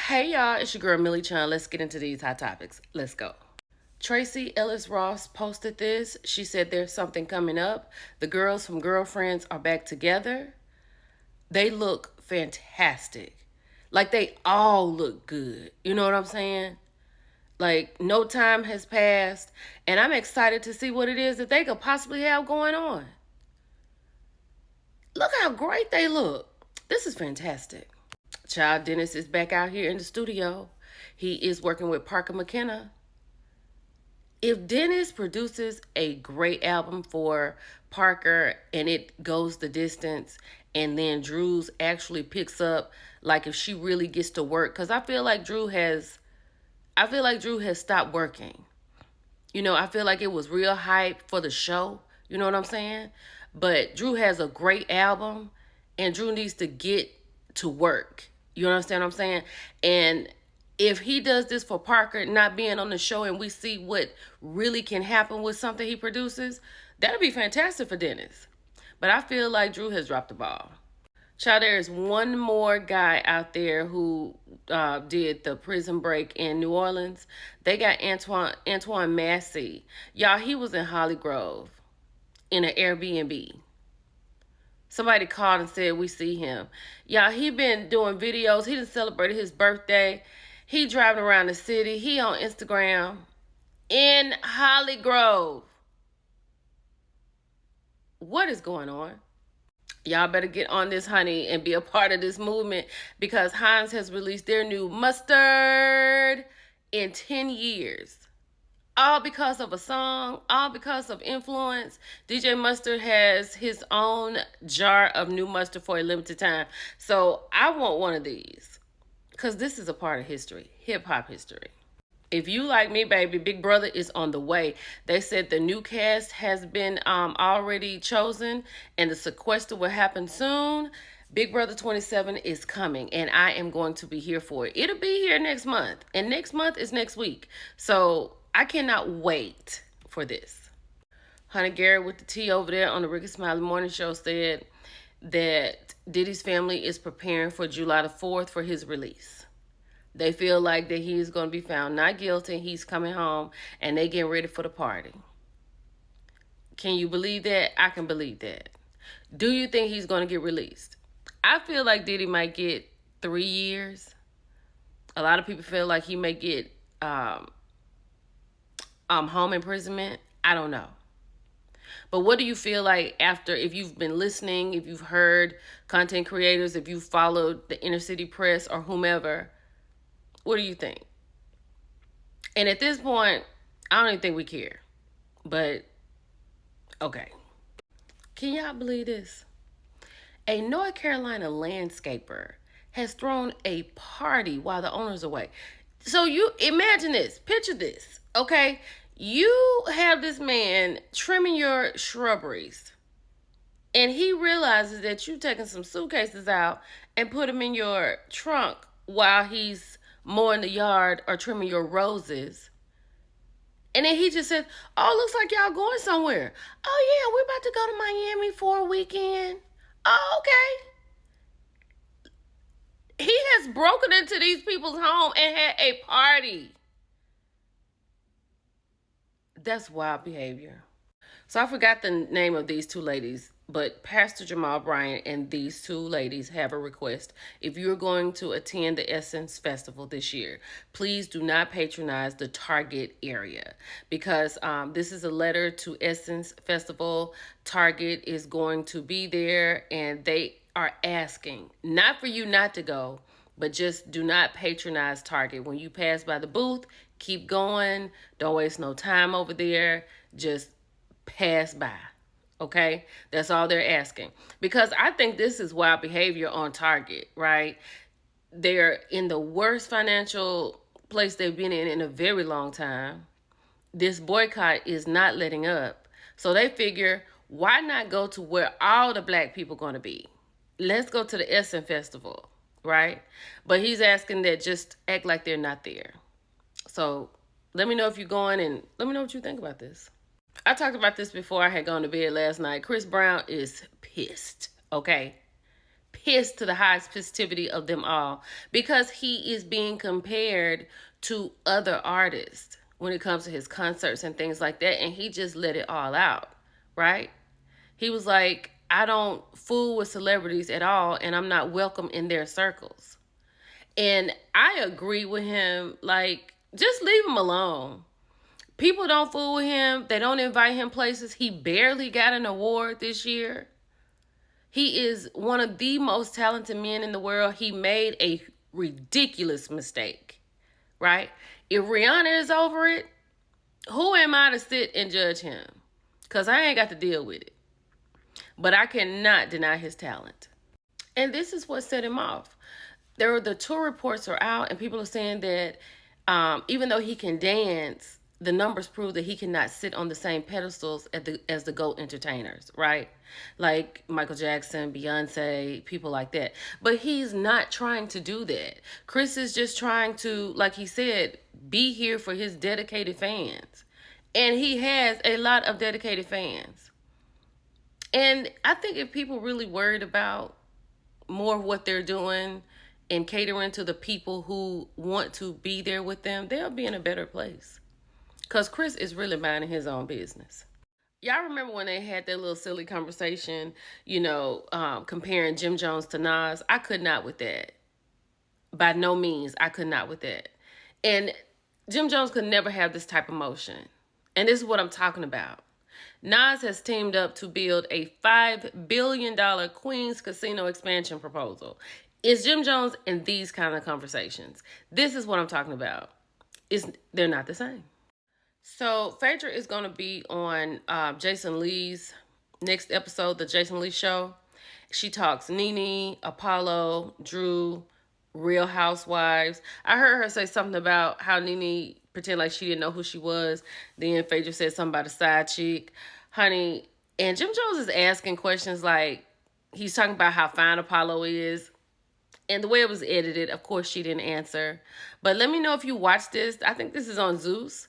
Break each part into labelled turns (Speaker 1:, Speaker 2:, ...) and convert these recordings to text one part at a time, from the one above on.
Speaker 1: Hey y'all, it's your girl Millie Chun. Let's get into these hot topics. Let's go. Tracy Ellis Ross posted this. She said there's something coming up. The girls from Girlfriends are back together. They look fantastic. Like they all look good. You know what I'm saying? Like no time has passed, and I'm excited to see what it is that they could possibly have going on. Look how great they look. This is fantastic. Child Dennis is back out here in the studio. He is working with Parker McKenna. If Dennis produces a great album for Parker and it goes the distance, and then Drew's actually picks up, like if she really gets to work, because I feel like Drew has stopped working. You know, I feel like it was real hype for the show. You know what I'm saying? But Drew has a great album, and Drew needs to get to work. You understand what I'm saying? And if he does this for Parker not being on the show and we see what really can happen with something he produces, that'll be fantastic for Dennis. But I feel like Drew has dropped the ball. Child, there is one more guy out there who did the prison break in New Orleans. They got Antoine Massey. Y'all, he was in Holly Grove in an Airbnb. Somebody called and said, we see him. Y'all, he been doing videos. He just celebrated his birthday. He driving around the city. He on Instagram in Holly Grove. What is going on? Y'all better get on this, honey, and be a part of this movement, because Heinz has released their new mustard in 10 years. All because of a song, all because of influence. DJ Mustard has his own jar of new mustard for a limited time. So I want one of these, because this is a part of history, hip-hop history. If you like me, baby, Big Brother is on the way. They said the new cast has been already chosen, and the sequester will happen soon. Big Brother 27 is coming, and I am going to be here for it. It'll be here next month, and next month is next week. So I cannot wait for this. Hunter Garrett with the T over there on the Ricky Smiley Morning Show said that Diddy's family is preparing for July the 4th for his release. They feel like that he's going to be found not guilty. He's coming home, and they getting ready for the party. Can you believe that? I can believe that. Do you think he's going to get released? I feel like Diddy might get 3 years. A lot of people feel like he may get home imprisonment. I don't know. But what do you feel like after, if you've been listening, if you've heard content creators, if you've followed the inner city press or whomever? What do you think? And at this point, I don't even think we care. But, okay. Can y'all believe this? A North Carolina landscaper has thrown a party while the owner's away. So you imagine this. Picture this, okay? You have this man trimming your shrubberies, and he realizes that you've taken some suitcases out and put them in your trunk while he's mowing the yard or trimming your roses. And then he just said, oh, looks like y'all going somewhere. Oh, yeah, we're about to go to Miami for a weekend. Oh, okay. He has broken into these people's home and had a party. That's wild behavior. So I forgot the name of these two ladies, but Pastor Jamal Bryant and these two ladies have a request. If you're going to attend the Essence Festival this year, please do not patronize the Target area, because this is a letter to Essence Festival. Target is going to be there, and they are asking, not for you not to go, but just do not patronize Target. When you pass by the booth, keep going. Don't waste no time over there. Just pass by. Okay? That's all they're asking. Because I think this is wild behavior on Target, right? They're in the worst financial place they've been in a very long time. This boycott is not letting up. So they figure, why not go to where all the black people are going to be? Let's go to the Essence Festival, right? But he's asking that just act like they're not there. So let me know if you're going, and let me know what you think about this. I talked about this before I had gone to bed last night. Chris Brown is pissed, okay? pissed to the highest festivity of them all because he is being compared to other artists when it comes to his concerts and things like that. And he just let it all out, right? He was like, I don't fool with celebrities at all, and I'm not welcome in their circles. And I agree with him. Like, just leave him alone. People don't fool with him. They don't invite him places. He barely got an award this year. He is one of the most talented men in the world. He made a ridiculous mistake, right? If Rihanna is over it, who am I to sit and judge him? Because I ain't got to deal with it. But I cannot deny his talent. And this is what set him off. The tour reports are out, and people are saying that even though he can dance, the numbers prove that he cannot sit on the same pedestals as the GOAT entertainers, right? Like Michael Jackson, Beyonce, people like that. But he's not trying to do that. Chris is just trying to, like he said, be here for his dedicated fans. And he has a lot of dedicated fans. And I think if people really worried about more of what they're doing and catering to the people who want to be there with them, they'll be in a better place. Because Chris is really minding his own business. Y'all remember when they had that little silly conversation, comparing Jim Jones to Nas? I could not with that. By no means, I could not with that. And Jim Jones could never have this type of motion. And this is what I'm talking about. Nas has teamed up to build a $5 billion Queens casino expansion proposal. Is Jim Jones in these kind of conversations? This is what I'm talking about. They're not the same. So Phaedra is going to be on Jason Lee's next episode, the Jason Lee Show. She talks Nene, Apollo, Drew, Real Housewives. I heard her say something about how Nene pretend like she didn't know who she was. Then Phaedra said something about a side chick. Honey, and Jim Jones is asking questions like, he's talking about how fine Apollo is. And the way it was edited, of course, she didn't answer. But let me know if you watch this. I think this is on Zeus.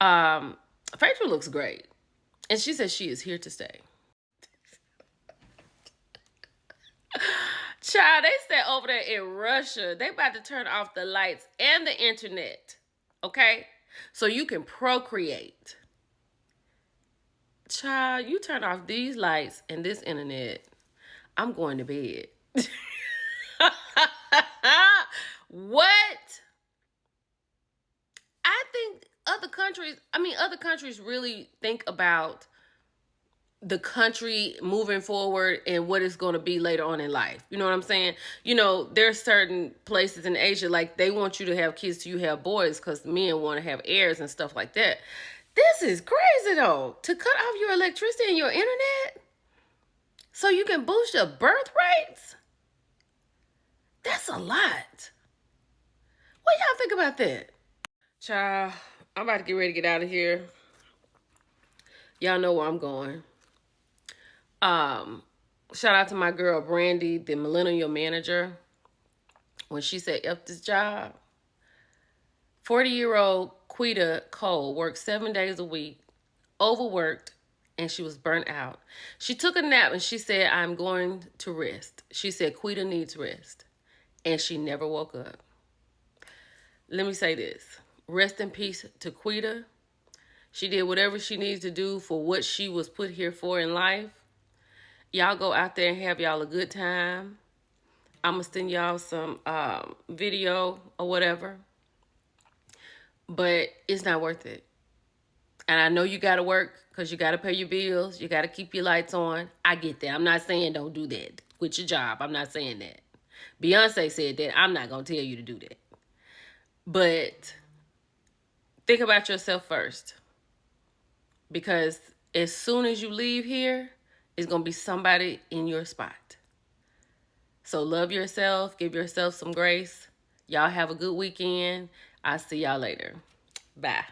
Speaker 1: Phaedra looks great. And she says she is here to stay. Child, they said over there in Russia, they about to turn off the lights and the internet. Okay? So you can procreate. Child, you turn off these lights and this internet, I'm going to bed. What? I think other countries really think about the country moving forward and what it's going to be later on in life. You know what I'm saying? There's certain places in Asia, like they want you to have kids till you have boys because men want to have heirs and stuff like that. This is crazy though, to cut off your electricity and your internet so you can boost your birth rates. That's a lot. What y'all think about that? Child, I'm about to get ready to get out of here. Y'all know where I'm going. Shout out to my girl Brandy, the millennial manager. When she said F this job, 40-year-old Quita Cole worked 7 days a week, overworked, and she was burnt out. She took a nap and she said, I'm going to rest. She said Quita needs rest. And she never woke up. Let me say this. Rest in peace to Quita. She did whatever she needs to do for what she was put here for in life. Y'all go out there and have y'all a good time. I'm going to send y'all some video or whatever. But it's not worth it. And I know you got to work because you got to pay your bills. You got to keep your lights on. I get that. I'm not saying don't do that. Quit your job. I'm not saying that. Beyonce said that. I'm not going to tell you to do that. But think about yourself first. Because as soon as you leave here, it's going to be somebody in your spot. So love yourself. Give yourself some grace. Y'all have a good weekend. I'll see y'all later. Bye.